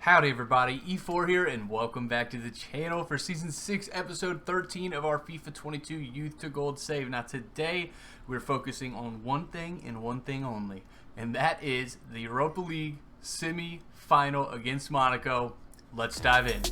Howdy everybody, Efour here, and welcome back to the channel for Season 6, Episode 13 of our FIFA 22 Youth to Gold save. Now today, we're focusing on one thing and one thing only, and that is the Europa League semi-final against Monaco. Let's dive in.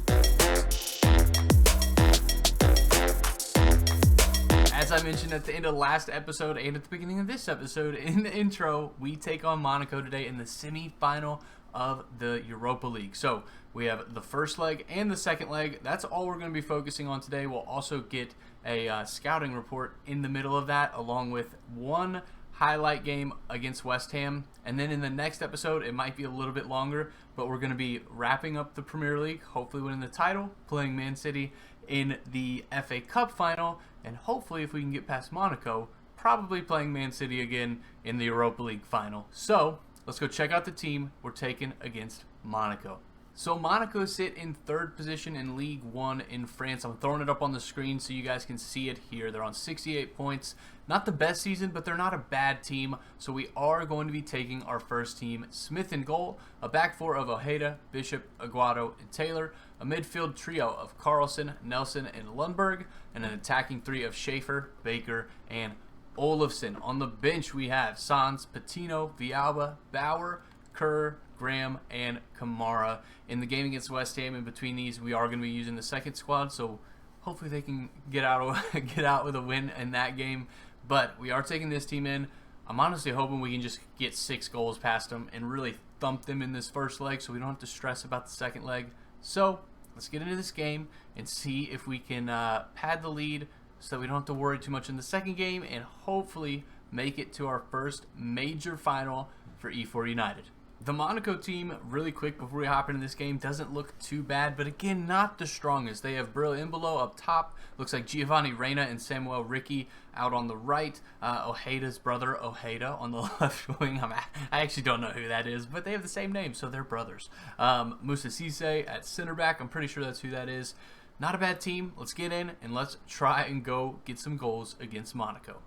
As I mentioned at the end of the last episode and at the beginning of this episode in the intro, we take on Monaco today in the semi-final of the Europa League. So we have the first leg and the second leg. That's all we're going to be focusing on today. We'll also get a scouting report in the middle of that, along with one highlight game against West Ham. And then in the next episode, it might be a little bit longer, but we're going to be wrapping up the Premier League, hopefully winning the title, playing Man City in the FA Cup final, and hopefully if we can get past Monaco, probably playing Man City again in the Europa League final. So let's go check out the team we're taking against Monaco. So Monaco sit in third position in League 1 in France. I'm throwing it up on the screen so you guys can see it here. They're on 68 points. Not the best season, but they're not a bad team. So we are going to be taking our first team. Smith in goal, a back four of Ojeda, Bishop, Aguado, and Taylor, a midfield trio of Carlson, Nelson, and Lundberg, and an attacking three of Schaefer, Baker, and Olafsson. On the bench, we have Sans, Patino, Villalba, Bauer, Kerr, Graham, and Kamara. In the game against West Ham, in between these, we are going to be using the second squad, so hopefully they can get out with a win in that game. But we are taking this team in. I'm honestly hoping we can just get 6 goals past them and really thump them in this first leg so we don't have to stress about the second leg. So let's get into this game and see if we can pad the lead so that we don't have to worry too much in the second game and hopefully make it to our first major final for Efour United. The Monaco team, really quick before we hop into this game, doesn't look too bad, but again, not the strongest. They have Bril Imbolo up top, looks like Giovanni Reina and Samuel Ricky out on the right, Ojeda's brother Ojeda on the left wing. I actually don't know who that is, but they have the same name, so they're brothers. Moussa Cisse at center back, I'm pretty sure that's who that is. Not a bad team. Let's get in and let's try and go get some goals against Monaco.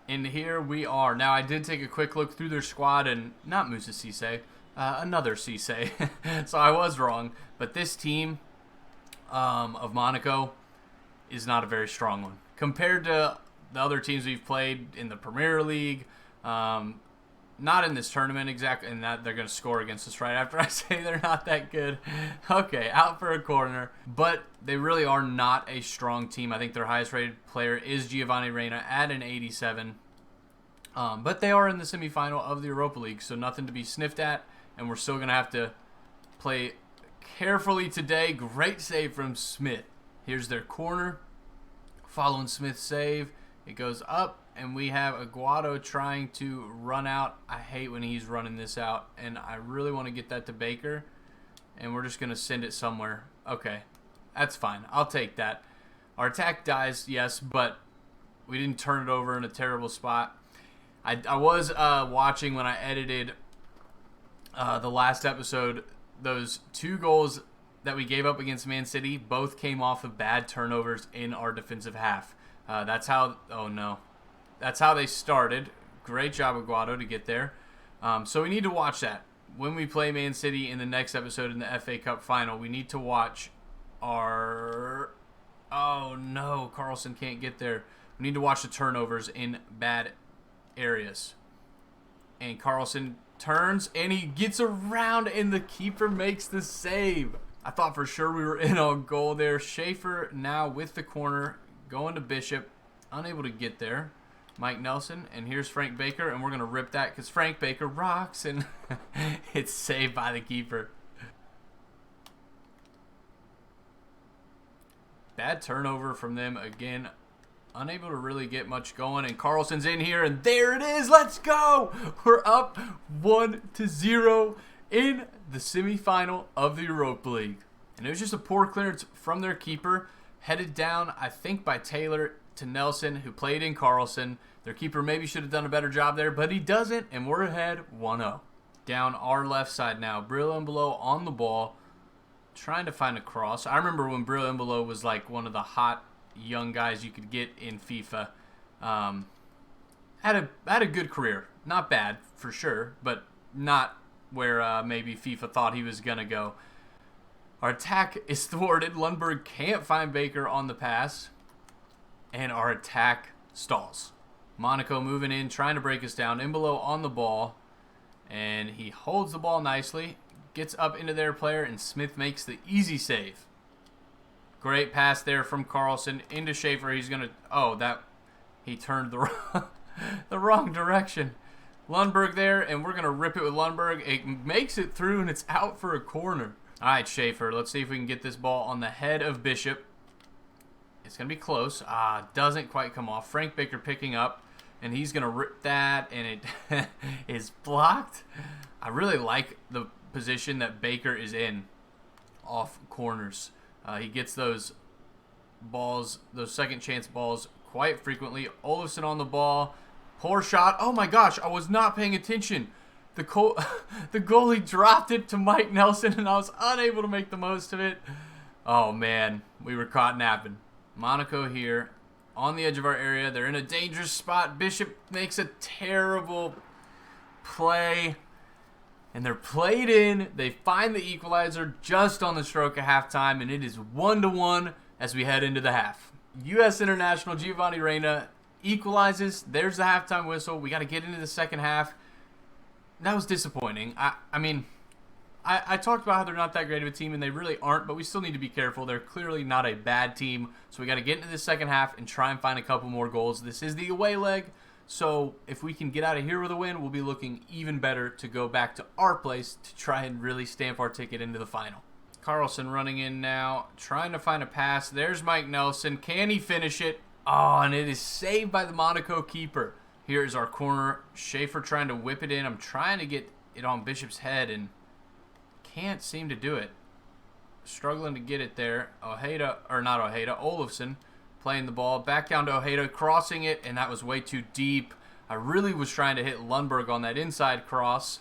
And here we are. Now, I did take a quick look through their squad, and not Moussa Cisse, another Cisse. So I was wrong. But this team of Monaco is not a very strong one. Compared to the other teams we've played in the Premier League, not in this tournament exactly, and that they're going to score against us right after I say they're not that good. Okay, out for a corner. But they really are not a strong team. I think their highest rated player is Giovanni Reina at an 87. But they are in the semifinal of the Europa League, so nothing to be sniffed at. And we're still going to have to play carefully today. Great save from Smith. Here's their corner. Following Smith's save, it goes up. And we have Aguado trying to run out. I hate when he's running this out. And I really want to get that to Baker. And we're just going to send it somewhere. Okay. That's fine. I'll take that. Our attack dies, yes. But we didn't turn it over in a terrible spot. I was watching when I edited the last episode. Those 2 goals that we gave up against Man City both came off of bad turnovers in our defensive half. That's how... Oh, no. That's how they started. Great job, Aguado, to get there. So we need to watch that. When we play Man City in the next episode in the FA Cup final, we need to watch our... Oh, no. Carlson can't get there. We need to watch the turnovers in bad areas. And Carlson turns, and he gets around, and the keeper makes the save. I thought for sure we were in on goal there. Schaefer now with the corner, going to Bishop. Unable to get there. Mike Nelson, and here's Frank Baker, and we're going to rip that because Frank Baker rocks, and it's saved by the keeper. Bad turnover from them again. Unable to really get much going, and Carlson's in here, and there it is. Let's go. We're up 1-0 in the semifinal of the Europa League. And it was just a poor clearance from their keeper, headed down, I think, by Taylor to Nelson, who played in Carlson. Their keeper maybe should have done a better job there, but he doesn't, and we're ahead 1-0. Down our left side now. Bril Imbolo on the ball, trying to find a cross. I remember when Bril Imbolo was like one of the hot young guys you could get in FIFA. Had a good career. Not bad, for sure, but not where maybe FIFA thought he was going to go. Our attack is thwarted. Lundberg can't find Baker on the pass. And our attack stalls. Monaco moving in, trying to break us down. Imbolo on the ball. And he holds the ball nicely. Gets up into their player, and Smith makes the easy save. Great pass there from Carlson into Schaefer. He's going to... Oh, that... He turned the wrong direction. Lundberg there, and we're going to rip it with Lundberg. It makes it through, and it's out for a corner. All right, Schaefer, let's see if we can get this ball on the head of Bishop. It's going to be close. Doesn't quite come off. Frank Baker picking up, and he's going to rip that, and it is blocked. I really like the position that Baker is in off corners. He gets those balls, those second chance balls quite frequently. Olofsson on the ball. Poor shot. Oh my gosh, I was not paying attention. The goalie dropped it to Mike Nelson, and I was unable to make the most of it. Oh man, we were caught napping. Monaco here on the edge of our area. They're in a dangerous spot. Bishop makes a terrible play, and they're played in. They find the equalizer just on the stroke of halftime, and it is 1-1 as we head into the half. U.S. international Giovanni Reyna equalizes. There's the halftime whistle. We got to get into the second half. That was disappointing. I mean, I talked about how they're not that great of a team, and they really aren't, but we still need to be careful. They're clearly not a bad team, so we got to get into the second half and try and find a couple more goals. This is the away leg, so if we can get out of here with a win, we'll be looking even better to go back to our place to try and really stamp our ticket into the final. Carlson running in now, trying to find a pass. There's Mike Nelson. Can he finish it? Oh, and it is saved by the Monaco keeper. Here is our corner. Schaefer trying to whip it in. I'm trying to get it on Bishop's head and can't seem to do it. Struggling to get it there. Olofsson playing the ball. Back down to Ojeda, crossing it, and that was way too deep. I really was trying to hit Lundberg on that inside cross,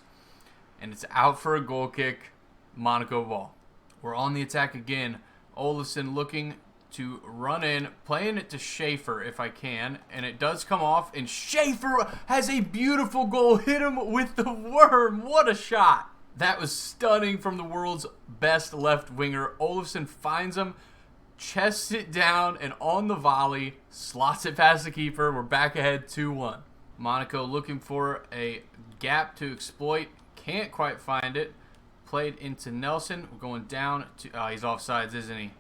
and it's out for a goal kick. Monaco ball. We're on the attack again. Olofsson looking to run in, playing it to Schaefer if I can, and it does come off, and Schaefer has a beautiful goal. Hit him with the worm. What a shot. That was stunning from the world's best left winger. Olofsson finds him, chests it down, and on the volley, slots it past the keeper. We're back ahead 2-1. Monaco looking for a gap to exploit. Can't quite find it. Played into Nelson. We're going down to... Oh, he's offsides, isn't he?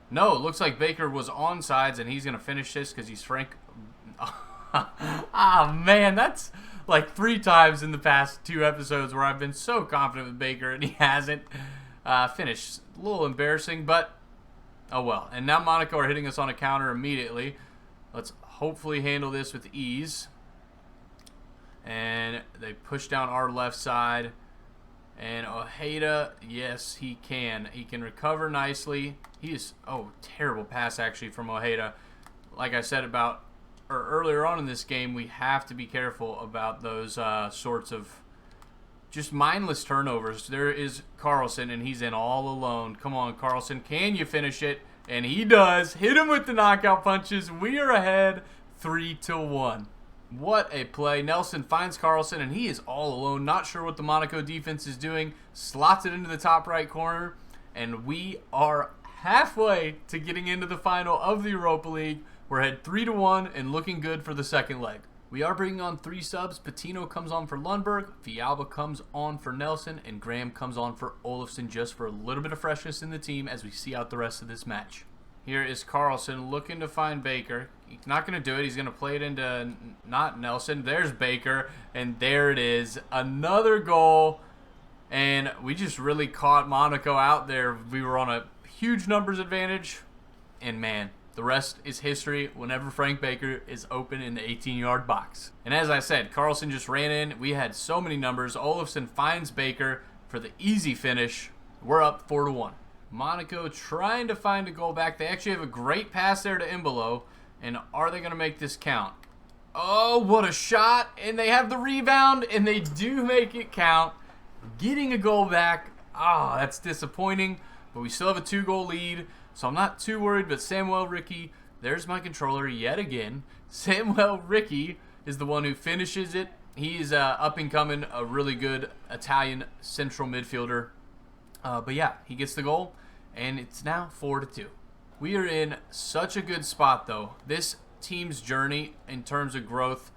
No, it looks like Baker was onside, and he's going to finish this because he's Frank. Man, that's like 3 times in the past 2 episodes where I've been so confident with Baker, and he hasn't finished. A little embarrassing, but oh well. And now Monaco are hitting us on a counter immediately. Let's hopefully handle this with ease. And they push down our left side. And Ojeda, yes, he can. He can recover nicely. He is, terrible pass actually from Ojeda. Like I said earlier on in this game, we have to be careful about those sorts of just mindless turnovers. There is Carlson, and he's in all alone. Come on, Carlson, can you finish it? And he does. Hit him with the knockout punches. We are ahead 3-1. What a play. Nelson finds Carlson, and he is all alone. Not sure what the Monaco defense is doing. Slots it into the top right corner, and we are halfway to getting into the final of the Europa League. We're ahead 3-1 and looking good for the second leg. We are bringing on 3 subs. Patino comes on for Lundberg, Villalba comes on for Nelson, and Graham comes on for Olofsson just for a little bit of freshness in the team as we see out the rest of this match. Here is Carlson looking to find Baker. He's not going to do it. He's going to play it into not Nelson. There's Baker, and there it is. Another goal, and we just really caught Monaco out there. We were on a huge numbers advantage, and man, the rest is history whenever Frank Baker is open in the 18-yard box. And as I said, Carlson just ran in. We had so many numbers. Olofsson finds Baker for the easy finish. We're up 4-1. Monaco trying to find a goal back. They actually have a great pass there to Imbolo. And are they going to make this count? Oh, what a shot. And they have the rebound, and they do make it count. Getting a goal back. That's disappointing. But we still have a 2-goal lead, so I'm not too worried. But Samuel Ricky, there's my controller yet again. Samuel Ricky is the one who finishes it. He's up and coming, a really good Italian central midfielder. But yeah, he gets the goal. and it's now 4-2. We are in such a good spot, though. This team's journey in terms of growth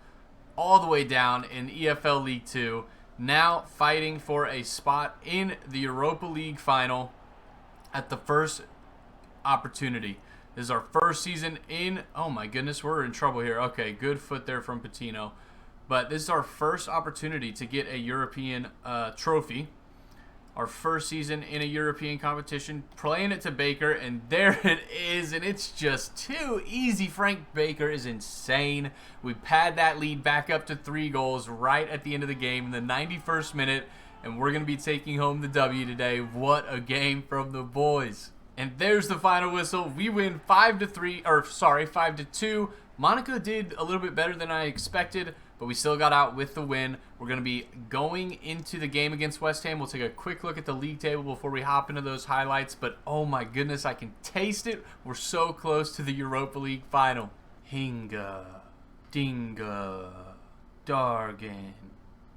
all the way down in EFL League 2, now fighting for a spot in the Europa League final at the first opportunity. This is our first season in... Oh my goodness, we're in trouble here. Okay, good foot there from Patino. But this is our first opportunity to get a European trophy. Our first season in a European competition. Playing it to Baker, and there it is. And it's just too easy. Frank Baker is insane. We pad that lead back up to 3 goals right at the end of the game in the 91st minute. And we're going to be taking home the W today. What a game from the boys. And there's the final whistle. We win 5-2. Monaco did a little bit better than I expected, but we still got out with the win. We're going to be going into the game against West Ham. We'll take a quick look at the league table before we hop into those highlights. But oh my goodness, I can taste it. We're so close to the Europa League final. Hinga, Dinga, Dargan.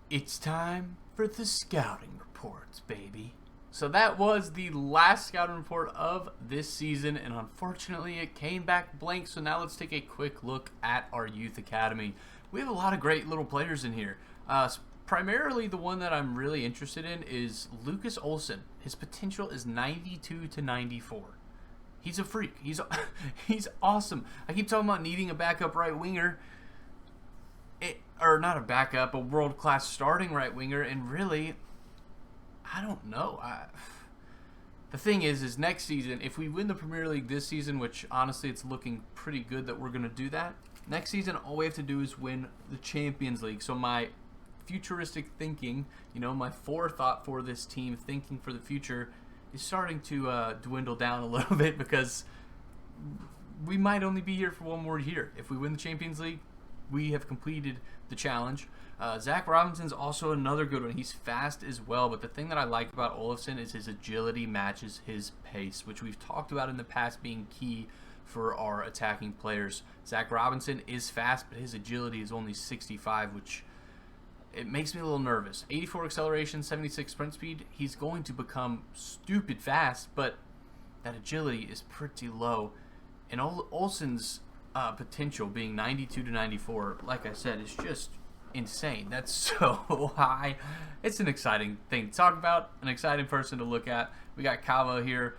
It's time for the scouting reports, baby. So that was the last scouting report of this season, and unfortunately it came back blank. So now let's take a quick look at our youth academy. We have a lot of great little players in here. Primarily the one that I'm really interested in is Lucas Olsen. His potential is 92 to 94. He's a freak. He's awesome. I keep talking about needing a backup right winger. Or not a backup, a world-class starting right winger, and really, I don't know. The thing is next season, if we win the Premier League this season, which honestly it's looking pretty good that we're going to do that, next season all we have to do is win the Champions League. So my futuristic thinking, my forethought for this team, thinking for the future, is starting to dwindle down a little bit, because we might only be here for one more year. If we win the Champions League, we have completed the challenge. Zach Robinson's also another good one. He's fast as well, but the thing that I like about Olafsson is his agility matches his pace, which we've talked about in the past being key for our attacking players. Zach Robinson is fast, but his agility is only 65, which it makes me a little nervous. 84 acceleration, 76 sprint speed. He's going to become stupid fast, but that agility is pretty low. And Olsen's potential being 92 to 94, like I said, is just insane. That's so high. It's an exciting thing to talk about, an exciting person to look at. We got Calvo here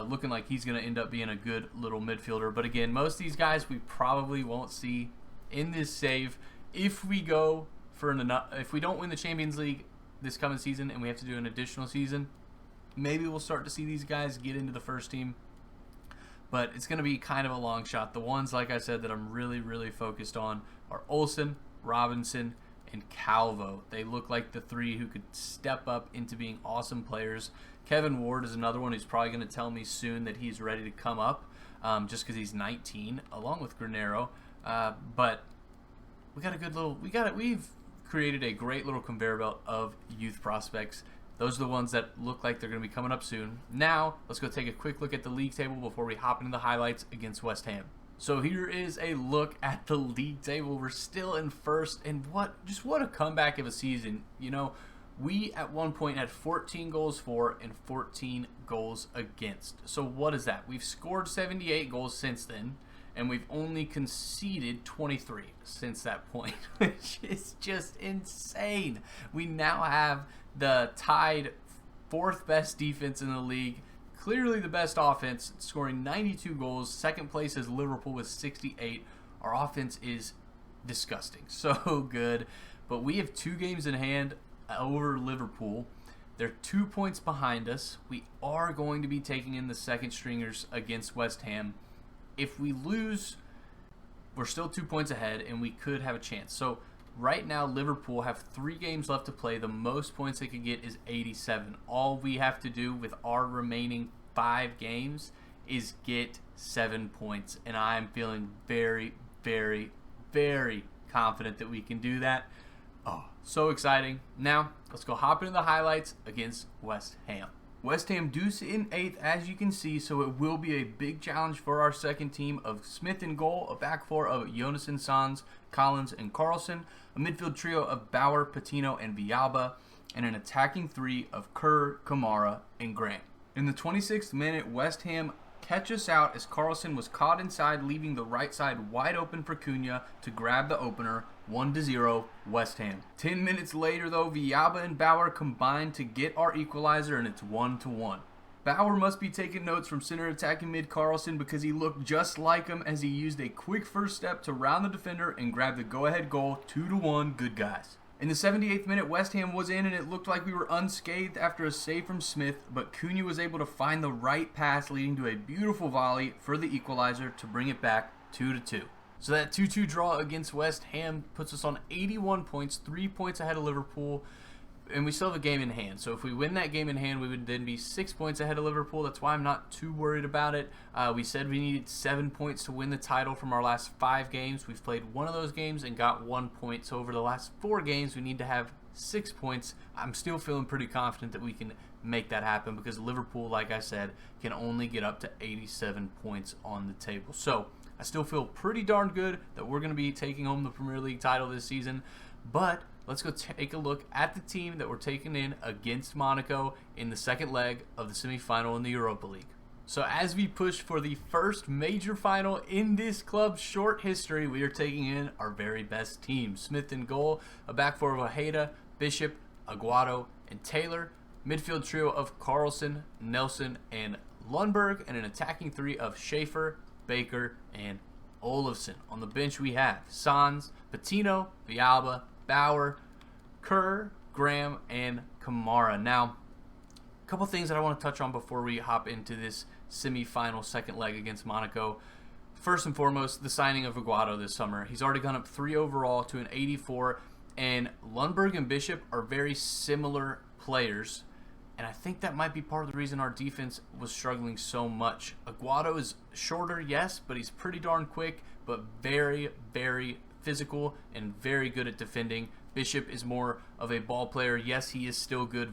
looking like he's going to end up being a good little midfielder. But again, most of these guys we probably won't see in this save. If we go for if we don't win the Champions League this coming season and we have to do an additional season, maybe we'll start to see these guys get into the first team. But it's going to be kind of a long shot. The ones, like I said, that I'm really, really focused on are Olsen, Robinson, and Calvo. They look like the 3 who could step up into being awesome players. Kevin Ward is another one who's probably going to tell me soon that he's ready to come up, just because he's 19, along with Granero. But we got a good little. We've created a great little conveyor belt of youth prospects. Those are the ones that look like they're going to be coming up soon. Now, let's go take a quick look at the league table before we hop into the highlights against West Ham. So here is a look at the league table. We're still in first, and what a comeback of a season. We at one point had 14 goals for and 14 goals against. So what is that? We've scored 78 goals since then, and we've only conceded 23 since that point, which is just insane. We now have the tied 4th best defense in the league, clearly the best offense, scoring 92 goals. Second place is Liverpool with 68. Our offense is disgusting, so good. But we have 2 games in hand over Liverpool. They're 2 points behind us. We are going to be taking in the second stringers against West Ham. If we lose, we're still 2 points ahead, and we could have a chance. So right now, Liverpool have 3 games left to play. The most points they could get is 87. All we have to do with our remaining 5 games is get 7 points. And I'm feeling very, very, very confident that we can do that. Oh, so exciting. Now, let's go hop into the highlights against West Ham. West Ham do sit in 8th, as you can see, so it will be a big challenge for our second team of Smith in goal, a back 4 of Jonassen, Sanz, Collins, and Carlson, a midfield trio of Bauer, Patino, and Villalba, and an attacking 3 of Kerr, Kamara, and Grant. In the 26th minute, West Ham catch us out as Carlson was caught inside, leaving the right side wide open for Cunha to grab the opener. 1-0 West Ham. 10 minutes later, though, Villalba and Bauer combined to get our equalizer, and it's 1-1. Bauer must be taking notes from center attacking mid Carlson because he looked just like him as he used a quick first step to round the defender and grab the go-ahead goal. 2-1, good guys. In the 78th minute, West Ham was in, and it looked like we were unscathed after a save from Smith, but Cunha was able to find the right pass, leading to a beautiful volley for the equalizer to bring it back 2-2. So that 2-2 draw against West Ham puts us on 81 points, 3 points ahead of Liverpool, and we still have a game in hand. So if we win that game in hand, we would then be 6 points ahead of Liverpool. That's why I'm not too worried about it. We said we needed 7 points to win the title from our last 5 games. We've played one of those games and got 1 point. So over the last 4 games, we need to have 6 points. I'm still feeling pretty confident that we can make that happen because Liverpool, like I said, can only get up to 87 points on the table. So I still feel pretty darn good that we're going to be taking home the Premier League title this season. But let's go take a look at the team that we're taking in against Monaco in the second leg of the semifinal in the Europa League. So as we push for the first major final in this club's short history, we are taking in our very best team. Smith in goal, a back four of Ojeda, Bishop, Aguado, and Taylor. Midfield trio of Carlson, Nelson, and Lundberg, and an attacking three of Schaefer, Baker, and Olofsson. On the bench we have Sans, Patino, Villalba, Bauer, Kerr, Graham, and Kamara. Now, a couple things that I want to touch on before we hop into this semi-final second leg against Monaco. First and foremost, the signing of Aguado this summer. He's already gone up 3 overall to an 84, and Lundberg and Bishop are very similar players, and I think that might be part of the reason our defense was struggling so much. Aguado is shorter, yes, but he's pretty darn quick, but very, very physical and very good at defending. Bishop is more of a ball player. Yes, he is still good,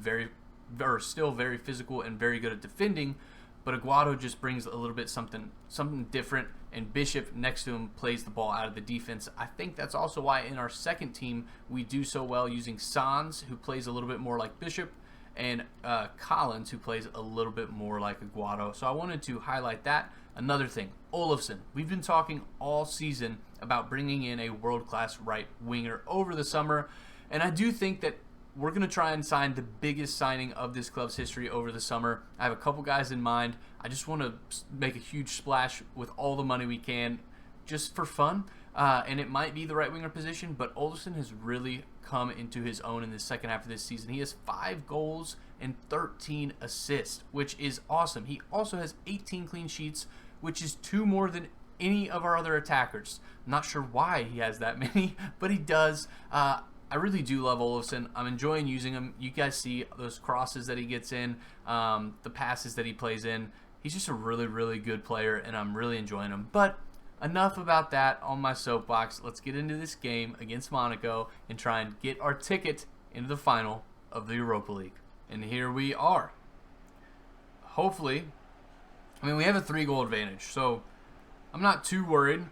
still very physical and very good at defending, but Aguado just brings a little bit something different, and Bishop next to him plays the ball out of the defense. I think that's also why in our second team we do so well using Sans, who plays a little bit more like Bishop, and Collins, who plays a little bit more like Aguado. So I wanted to highlight that. Another thing, Olofsson. We've been talking all season about bringing in a world-class right winger over the summer, and I do think that we're going to try and sign the biggest signing of this club's history over the summer. I have a couple guys in mind. I just want to make a huge splash with all the money we can just for fun, and it might be the right winger position, but Olofsson has really come into his own in the second half of this season. He has 5 goals and 13 assists, which is awesome. He also has 18 clean sheets, which is 2 more than any of our other attackers. I'm not sure why he has that many, but he does. I really do love Olofsson. I'm enjoying using him. You guys see those crosses that he gets in, the passes that he plays in. He's just a really, really good player, and I'm really enjoying him. But enough about that on my soapbox. Let's get into this game against Monaco and try and get our ticket into the final of the Europa League. And here we are. Hopefully, we have a 3-goal advantage, so I'm not too worried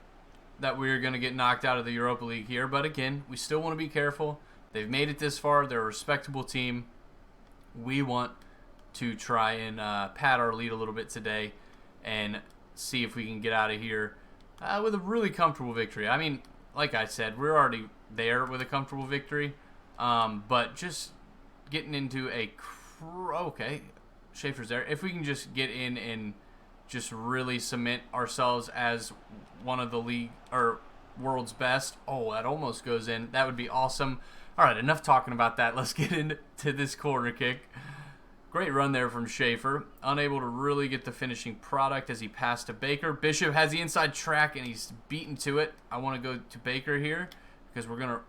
that we're going to get knocked out of the Europa League here. But again, we still want to be careful. They've made it this far. They're a respectable team. We want to try and pad our lead a little bit today and see if we can get out of here with a really comfortable victory. I mean, like I said, we're already there with a comfortable victory. But just getting into a... Okay, Schaefer's there. If we can just get in and just really cement ourselves as one of the league or world's best. Oh, that almost goes in. That would be awesome. All right, enough talking about that. Let's get into this corner kick. Great run there from Schaefer. Unable to really get the finishing product as he passed to Baker. Bishop has the inside track, and he's beaten to it. I want to go to Baker here because we're going to...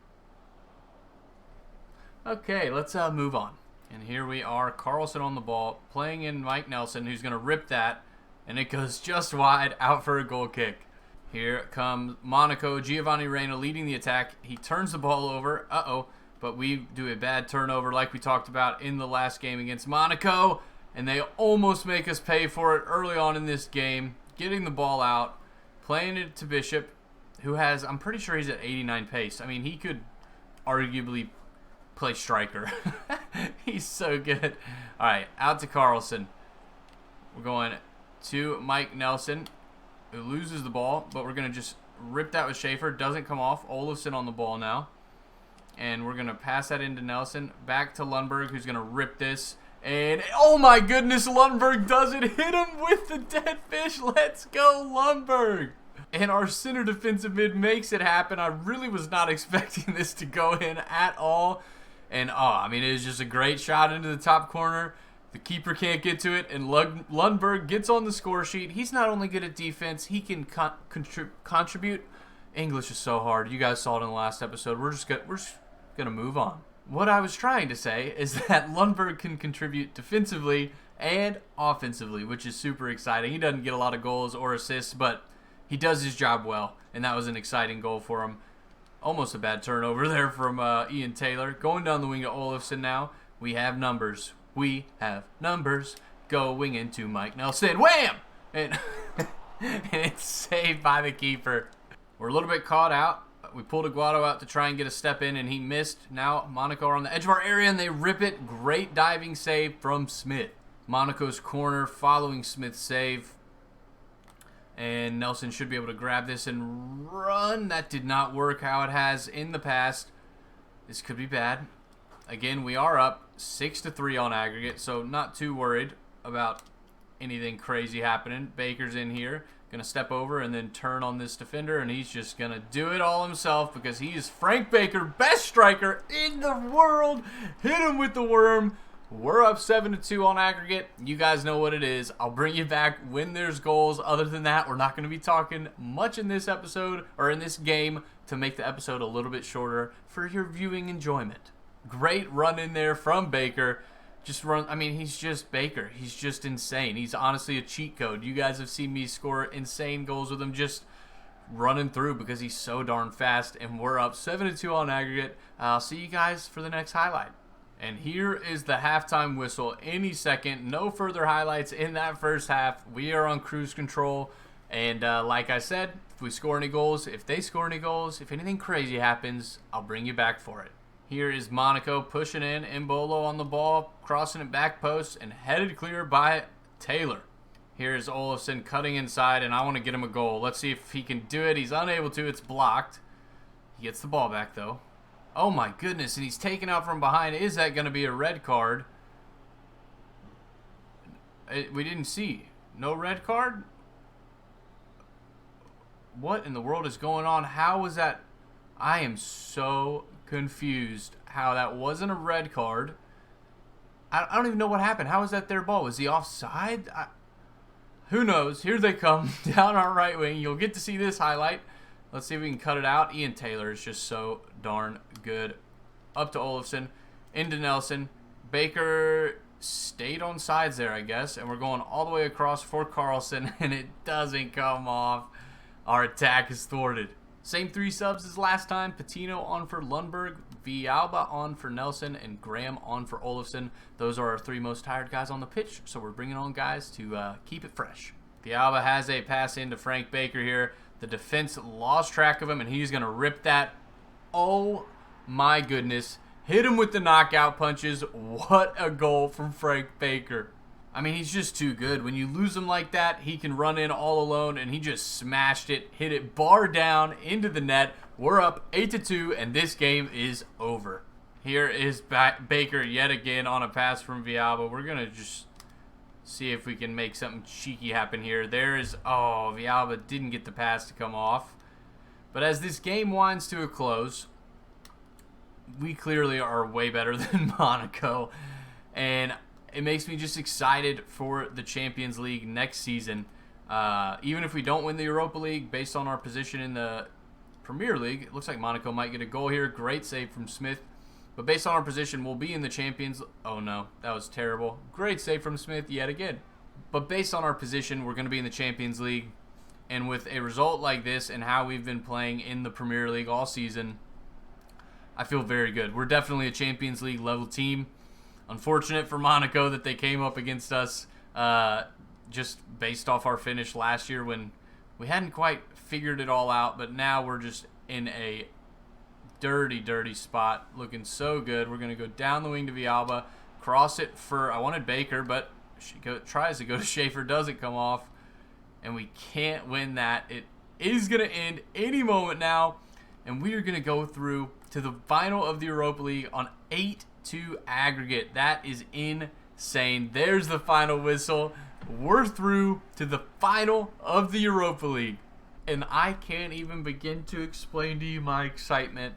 Okay, let's move on. And here we are, Carlson on the ball, playing in Mike Nelson, who's going to rip that, and it goes just wide, out for a goal kick. Here comes Monaco, Giovanni Reina leading the attack. He turns the ball over. But we do a bad turnover like we talked about in the last game against Monaco. And they almost make us pay for it early on in this game. Getting the ball out, playing it to Bishop, who has, I'm pretty sure he's at 89 pace. I mean, he could arguably play striker. He's so good. All right, out to Carlson. We're going to Mike Nelson, who loses the ball, but we're going to just rip that with Schaefer. Doesn't come off. Olofsson on the ball now. And we're going to pass that into Nelson. Back to Lundberg, who's going to rip this. And, oh my goodness, Lundberg does it. Hit him with the dead fish. Let's go, Lundberg. And our center defensive mid makes it happen. I really was not expecting this to go in at all. And, I mean, it was just a great shot into the top corner. The keeper can't get to it, and Lundberg gets on the score sheet. He's not only good at defense, he can contribute. English is so hard. You guys saw it in the last episode. We're just gonna move on. What I was trying to say is that Lundberg can contribute defensively and offensively, which is super exciting. He doesn't get a lot of goals or assists, but he does his job well, and that was an exciting goal for him. Almost a bad turnover there from Ian Taylor. Going down the wing to Olofsson now. We have numbers. We have numbers. Going into Mike Nelson. Wham! And it's saved by the keeper. We're a little bit caught out. We pulled Aguado out to try and get a step in, and he missed. Now Monaco are on the edge of our area, and they rip it. Great diving save from Smith. Monaco's corner following Smith's save. And Nelson should be able to grab this and run. That did not work how it has in the past. This could be bad. Again, we are up 6-3 on aggregate, so not too worried about anything crazy happening. Baker's in here. Going to step over and then turn on this defender, and he's just going to do it all himself because he is Frank Baker, best striker in the world. Hit him with the worm. We're up 7-2 on aggregate. You guys know what it is. I'll bring you back when there's goals. Other than that, we're not going to be talking much in this episode or in this game to make the episode a little bit shorter for your viewing enjoyment. Great run in there from Baker. Just run. I mean, he's just Baker. He's just insane. He's honestly a cheat code. You guys have seen me score insane goals with him just running through because he's so darn fast. And we're up 7-2 on aggregate. I'll see you guys for the next highlight. And here is the halftime whistle any second. No further highlights in that first half. We are on cruise control. And like I said, if we score any goals, if they score any goals, if anything crazy happens, I'll bring you back for it. Here is Monaco pushing in. Mbolo on the ball, crossing it back post, and headed clear by Taylor. Here is Olofsson cutting inside, and I want to get him a goal. Let's see if he can do it. He's unable to. It's blocked. He gets the ball back, though. Oh, my goodness, and he's taken out from behind. Is that going to be a red card? We didn't see. No red card? What in the world is going on? How was that? I am so confused how that wasn't a red card. I don't even know what happened. How was that their ball? Was he offside? Who knows? Here they come down our right wing. You'll get to see this highlight. Let's see if we can cut it out. Ian Taylor is just so darn good. Up to Olofsson. Into Nelson. Baker stayed on sides there, I guess. And we're going all the way across for Carlson. And it doesn't come off. Our attack is thwarted. Same three subs as last time. Patino on for Lundberg, Villalba on for Nelson, and Graham on for Olofsson. Those are our three most tired guys on the pitch, so we're bringing on guys to keep it fresh. Villalba has a pass into Frank Baker here. The defense lost track of him, and he's going to rip that. Oh, my goodness. Hit him with the knockout punches. What a goal from Frank Baker. I mean, he's just too good. When you lose him like that, he can run in all alone, and he just smashed it, hit it bar down into the net. We're up 8-2, and this game is over. Here is Baker yet again on a pass from Villalba. We're going to just see if we can make something cheeky happen here. Villalba didn't get the pass to come off. But as this game winds to a close, we clearly are way better than Monaco. And it makes me just excited for the Champions League next season. Even if we don't win the Europa League, based on our position in the Premier League, it looks like Monaco might get a goal here. Great save from Smith. But based on our position, we'll be in the Champions. Oh, no. That was terrible. Great save from Smith yet again. But based on our position, we're going to be in the Champions League. And with a result like this and how we've been playing in the Premier League all season, I feel very good. We're definitely a Champions League level team. Unfortunate for Monaco that they came up against us just based off our finish last year when we hadn't quite figured it all out. But now we're just in a dirty, dirty spot. Looking so good. We're going to go down the wing to Villalba. Cross it for, I wanted Baker, but tries to go to Schaefer, doesn't come off, and we can't win that. It is going to end any moment now, and we are going to go through to the final of the Europa League on 8-2 aggregate. That is insane. There's the final whistle. We're through to the final of the Europa League, and I can't even begin to explain to you my excitement.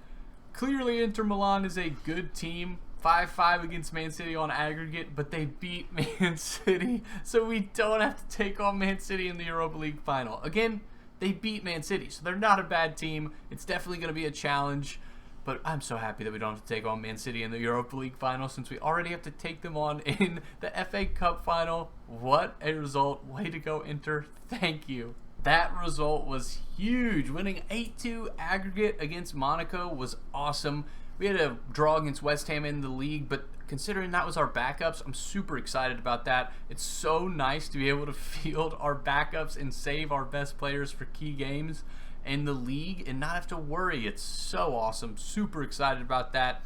Clearly, Inter Milan is a good team. 5-5 against Man City on aggregate, but they beat Man City, so we don't have to take on Man City in the Europa League final. Again, they beat Man City, so they're not a bad team. It's definitely going to be a challenge, but I'm so happy that we don't have to take on Man City in the Europa League final since we already have to take them on in the FA Cup final. What a result. Way to go, Inter. Thank you. That result was huge. Winning 8-2 aggregate against Monaco was awesome. We had a draw against West Ham in the league, but considering that was our backups, I'm super excited about that. It's so nice to be able to field our backups and save our best players for key games in the league and not have to worry. It's so awesome. Super excited about that.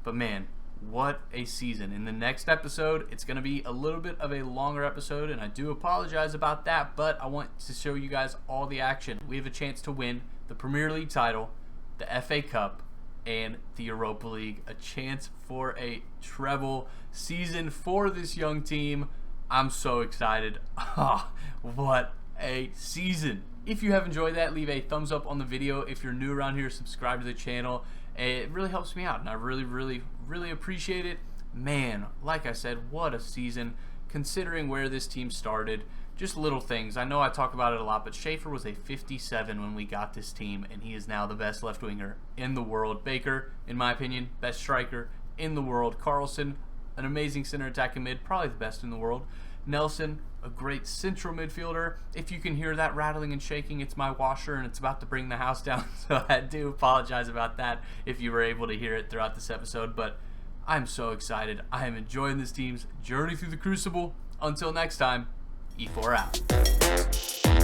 But man, what a season. In the next episode, it's going to be a little bit of a longer episode, and I do apologize about that, but I want to show you guys all the action. We have a chance to win the Premier League title, the FA Cup, and the Europa League. A chance for a treble season for this young team. I'm so excited. What a season. If you have enjoyed that, leave a thumbs up on the video. If you're new around here, subscribe to the channel. It really helps me out, and I really appreciate it. Man, like I said, what a season considering where this team started. Just little things. I know I talk about it a lot, but Schaefer was a 57 when we got this team, and he is now the best left winger in the world. Baker, in my opinion, best striker in the world. Carlson, an amazing center attacking mid, probably the best in the world. Nelson, a great central midfielder. If you can hear that rattling and shaking, it's my washer, and it's about to bring the house down, so I do apologize about that if you were able to hear it throughout this episode, but I'm so excited. I am enjoying this team's journey through the Crucible. Until next time, Efour out.